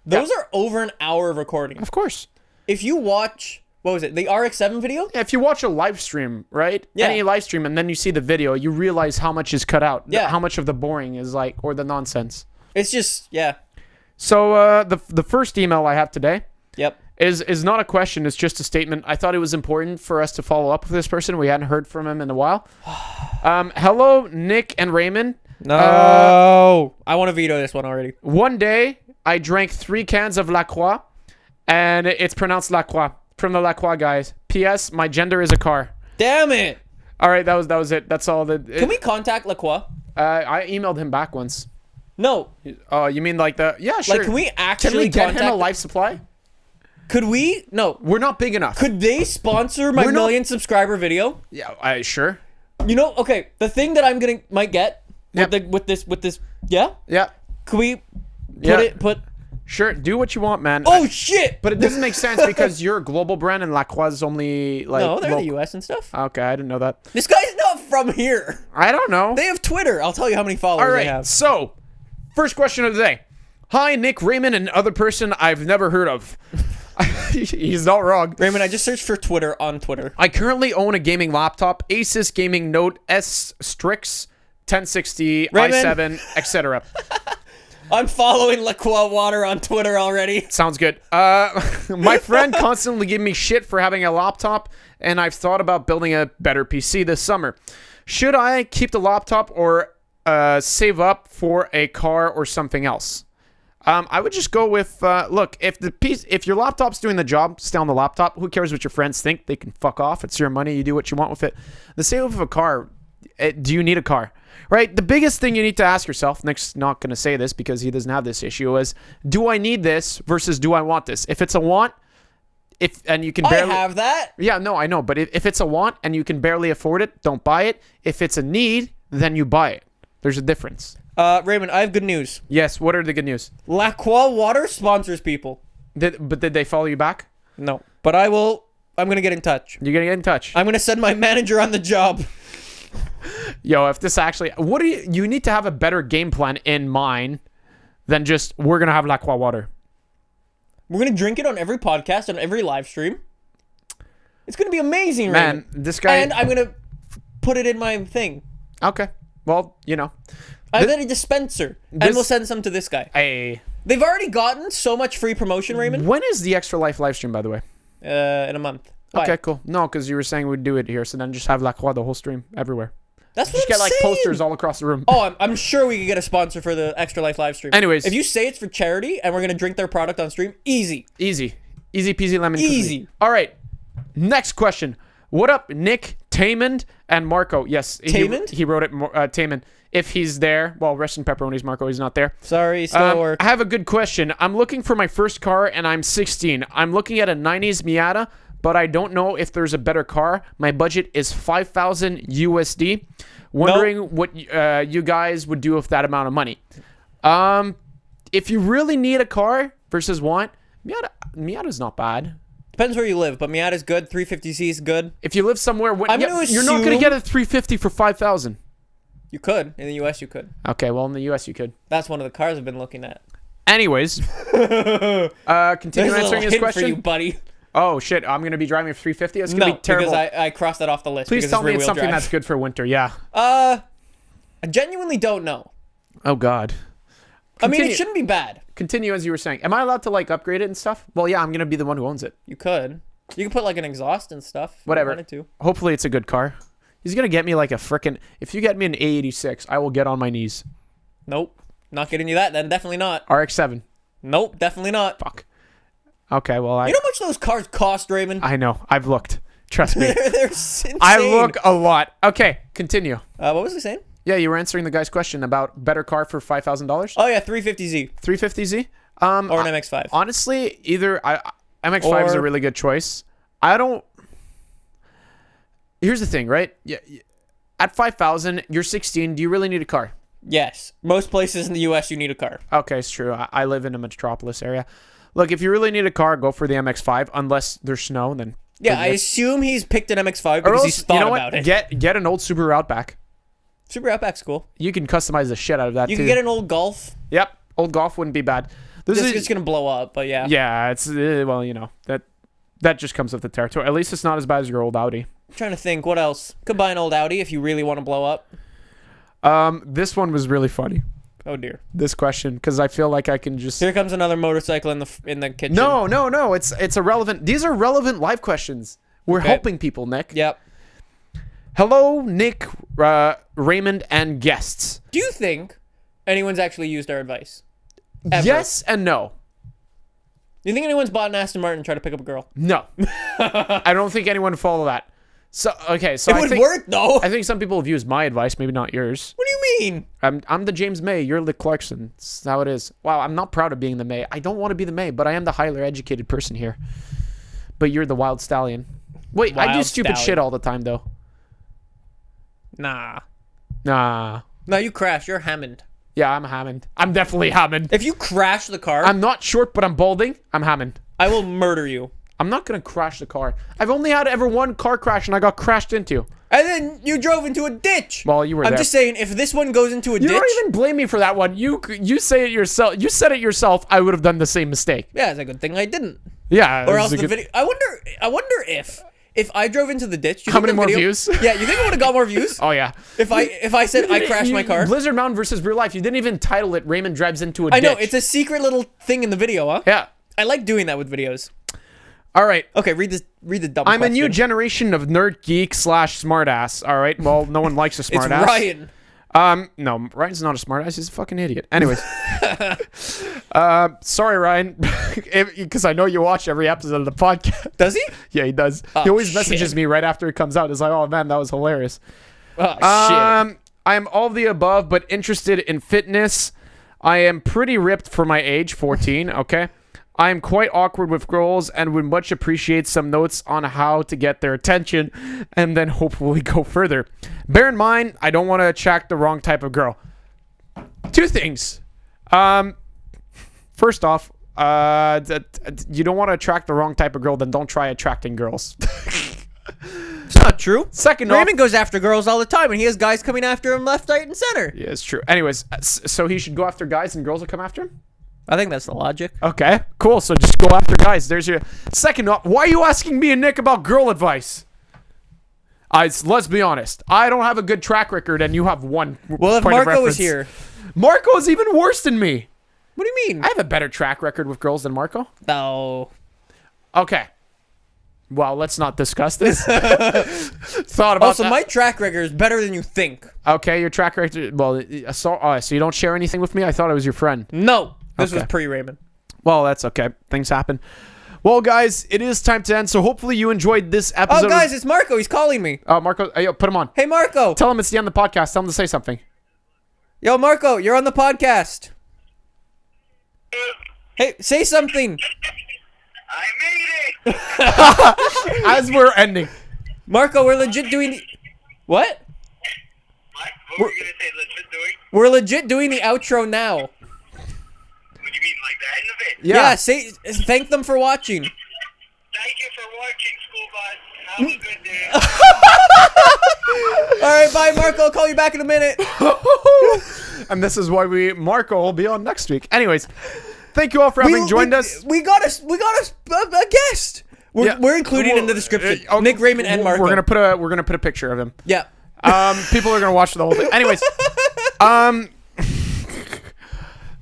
those are over an hour of recording. Of course. If you watch, what was it, the RX-7 video? Yeah, if you watch a live stream, right? Yeah. Any live stream, and then you see the video, you realize how much is cut out. Yeah. How much of the boring is like, or the nonsense. It's just, yeah. So the first email I have today Yep. is not a question. It's just a statement. I thought it was important for us to follow up with this person. We hadn't heard from him in a while. Hello, Nick and Raymond. No. I want to veto this one already. One day, I drank 3 cans of Laqua, and it's pronounced Laqua. From the Laqua guys. P.S. My gender is a car. Damn it. All right, that was it. That's all. Can we contact Laqua? I emailed him back once. No. Oh, you mean like the? Yeah, sure. Like, can we Can actually we get contact him a life supply? Could we? No. We're not big enough. Could they sponsor my We're not- million subscriber video? Yeah, I sure. You know, okay, the thing that I'm might get Yep. with this, yeah? Yeah, Could we Yeah. put sure. Do what you want, man. Oh shit! But it doesn't make sense because you're a global brand and Laqua's only like. No, they're in the local. US and stuff. Okay, I didn't know that. This guy's not from here. I don't know. They have Twitter. I'll tell you how many followers All they right. have. So, first question of the day. Hi, Nick Raymond, and other person I've never heard of. He's not wrong. Raymond, I just searched for Twitter on Twitter. I currently own a gaming laptop, Asus Gaming Note S Strix 1060, Raymond. i7, etc. I'm following Laqua Water on Twitter already. Sounds good. My friend constantly gives me shit for having a laptop, and I've thought about building a better PC this summer. Should I keep the laptop or save up for a car or something else? I would just go with look. If your laptop's doing the job, stay on the laptop. Who cares what your friends think? They can fuck off. It's your money. You do what you want with it. The same with a car. Do you need a car? Right. The biggest thing you need to ask yourself. Nick's not going to say this because he doesn't have this issue. Is do I need this versus do I want this? If it's a want, and you can barely I have that. Yeah, no, I know. But if it's a want and you can barely afford it, don't buy it. If it's a need, then you buy it. There's a difference. Raymond, I have good news. Yes. What are the good news? Laqua Water sponsors people. But did they follow you back? No, but I'm gonna get in touch. You're gonna get in touch. I'm gonna send my manager on the job. Yo, if this actually, what do you need to have a better game plan in mind than just we're gonna have Laqua water. We're gonna drink it on every podcast, on every live stream. It's gonna be amazing, Man, Raymond. this guy. And I'm gonna put it in my thing. Okay. Well, you know. I've got a dispenser, and we'll send some to this guy. Hey. They've already gotten so much free promotion, Raymond. When is the Extra Life live stream, by the way? In a month. Why? Okay, cool. No, because you were saying we'd do it here, so then just have Laqua the whole stream everywhere. That's what Just I'm get like saying. posters all across the room. Oh, I'm sure we could get a sponsor for the Extra Life live stream. Anyways. If you say it's for charity and we're gonna drink their product on stream, easy. Easy peasy lemon Easy. squeezy. All right. Next question. What up, Nick, Taymond, and Marco? Yes. Taymond? He wrote it, Taymond. If he's there, well, rest in pepperonis, Marco. He's not there. Sorry, still at work. I have a good question. I'm looking for my first car, and I'm 16. I'm looking at a 90s Miata, but I don't know if there's a better car. My budget is 5,000 USD. Wondering what you guys would do with that amount of money. If you really need a car versus want, Miata's not bad. Depends where you live, but Miata's good. 350Z is good. If you live somewhere, I'm gonna you're not going to assume- get a 350 for 5,000. You could. In the US, you could. Okay, well, in the US, you could. That's one of the cars I've been looking at. Anyways, continue There's a little answering his hint question. for you, buddy. Oh, shit. I'm going to be driving a 350? It's going to No, be terrible. because I crossed that off the list. Please because tell me it's rear-wheel something drive. that's good for winter. Yeah. I genuinely don't know. Oh, God. I mean, Continue. it shouldn't be bad. Continue as you were saying. Am I allowed to, like, upgrade it and stuff? Well, yeah, I'm going to be the one who owns it. You could. You could put like an exhaust and stuff. if you Whatever. wanted to. Hopefully it's a good car. He's going to get me, like, a frickin'... If you get me an A86, I will get on my knees. Nope. Not getting you that then. Definitely not. RX-7. Nope. Definitely not. Fuck. Okay, well, You know how much those cars cost, Raymond? I know. I've looked. Trust me. They're insane. I look a lot. Okay, continue. What was he saying? Yeah, you were answering the guy's question about better car for $5,000. Oh yeah, 350Z 350Z. or an MX-5. Honestly, either MX-5 is a Or- really good choice. I don't. Here's the thing, right? Yeah, at 5,000, you're 16. Do you really need a car? Yes. Most places in the US you need a car. Okay, it's true. I live in a metropolis area. Look, if you really need a car, go for the MX-5. Unless there's snow, then Yeah, I assume he's picked an MX-5 or because else, he's thought you know about what? it. Get an old Subaru Outback. Super Outback's cool. You can customize the shit out of that You too. can get an old Golf. Yep, old Golf wouldn't be bad. This is just gonna blow up, but yeah. Yeah, it's well, you know that just comes with the territory. At least it's not as bad as your old Audi. I'm trying to think what else. Could buy an old Audi if you really want to blow up. This one was really funny. Oh dear. This question, because I feel like I can just. Here comes another motorcycle in the kitchen. No. It's irrelevant. These are relevant live questions. We're Okay. helping people, Nick. Yep. Hello, Nick, Raymond, and guests. Do you think anyone's actually used our advice? Ever? Yes and no. Do you think anyone's bought an Aston Martin and tried to pick up a girl? No. I don't think anyone would follow that. So okay, so It I would think work though. I think some people have used my advice, maybe not yours. What do you mean? I'm the James May. You're the Clarkson. That's how it is. Wow, I'm not proud of being the May. I don't want to be the May, but I am the highly educated person here. But you're the wild stallion. Wait, I do Wild stupid stallion. shit all the time though. Nah. Nah. No, you crash. You're Hammond. Yeah, I'm Hammond. I'm definitely Hammond. If you crash the car, I'm not short, but I'm balding. I'm Hammond. I will murder you. I'm not gonna crash the car. I've only had ever one car crash, and I got crashed into. And then you drove into a ditch. Well, you were I'm there. just saying, if this one goes into a You ditch, don't even blame me for that one. You say it yourself. You said it yourself. I would have done the same mistake. yeah, it's a good thing I didn't. Yeah. Or it else was a the good- video. I wonder if I drove into the ditch. You How think many the more video- views? Yeah, you think I would have got more views? Oh yeah. If I said I crashed my car. Blizzard Mountain versus real life. You didn't even title it. Raymond drives into a I know ditch. it's a secret little thing in the video, huh? Yeah. I like doing that with videos. All right. Okay, read this. Read the dumb. I'm a question. new generation of nerd geek / smartass. All right. Well, no one likes a It's smartass. Ryan. No, Ryan's not a smartass. He's a fucking idiot. Anyways, sorry, Ryan, because I know you watch every episode of the podcast. Does he? Yeah, he does. Oh, He always messages shit. me right after it comes out. He's like, "Oh man, that was hilarious." Oh shit. I am all of the above, but interested in fitness. I am pretty ripped for my age, 14. Okay. I am quite awkward with girls and would much appreciate some notes on how to get their attention and then hopefully go further. Bear in mind, I don't want to attract the wrong type of girl. Two things. First off, you don't want to attract the wrong type of girl, then don't try attracting girls. It's not true. Second off, Raymond goes after girls all the time, and he has guys coming after him left, right, and center. yeah, it's true. Anyways, so he should go after guys and girls will come after him? I think that's the logic. Okay, cool. So just go after guys. There's your second off. Why are you asking me and Nick about girl advice? Let's be honest. I don't have a good track record, and you have one. Well, if point of Marco was reference. here, Marco is even worse than me. what do you mean? I have a better track record with girls than Marco. No. Okay. Well, let's not discuss this. Thought about Also, that. my track record is better than you think. Okay, your track record. Well, so you don't share anything with me? I thought I was your friend. No. This Okay. was pre-Raymond. Well, that's okay. Things happen. Well, guys, it is time to end. So hopefully you enjoyed this episode. Oh, guys, it's Marco. He's calling me. Oh, Marco, yo, put him on. Hey, Marco. Tell him it's the end of the podcast. Tell him to say something. Yo, Marco, you're on the podcast. Hey, say something. I made it! As we're ending. Marco, we're legit doing the... What? What were you gonna say? Legit doing? We're legit doing the outro now. What do you mean, like the end of it? Yeah. Say thank them for watching. Thank you for watching, school bus. Have a good day. All right, bye, Marco. I'll call you back in a minute. And this is why Marco will be on next week. Anyways, thank you all for having joined us. We got a guest. We're including in the description. Nick, Raymond, and Marco. We're gonna put a picture of him. Yeah. People are gonna watch the whole thing. Anyways,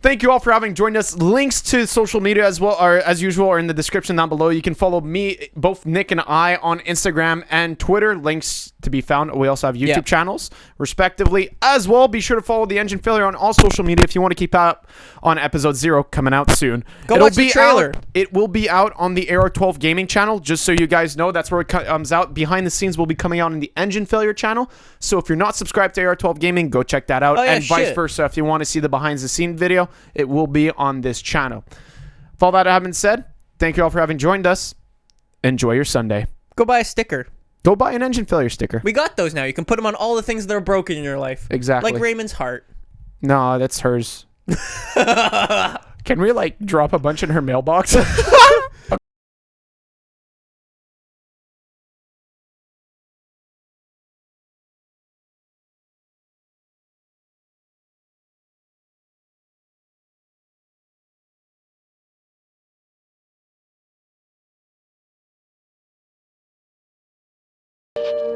thank you all for having joined us. Links to social media as well, or as usual, are in the description down below. You can follow me, both Nick and I, on Instagram and Twitter. Links to be found. We also have YouTube channels, respectively, as well. Be sure to follow The Engine Failure on all social media if you want to keep up on episode 0 coming out soon. Go watch the trailer. It will be out on the AR12 Gaming channel, just so you guys know. That's where it comes out. Behind the scenes will be coming out on the Engine Failure channel. So if you're not subscribed to AR12 Gaming, go check that out. Oh, yeah, and vice shit. versa, if you want to see the behind the scene video, it will be on this channel. With all that having said, thank you all for having joined us. Enjoy your Sunday. Go buy a sticker. Go buy an Engine Failure sticker. We got those now. You can put them on all the things that are broken in your life. Exactly. Like Raymond's heart. No, that's hers. Can we, like, drop a bunch in her mailbox?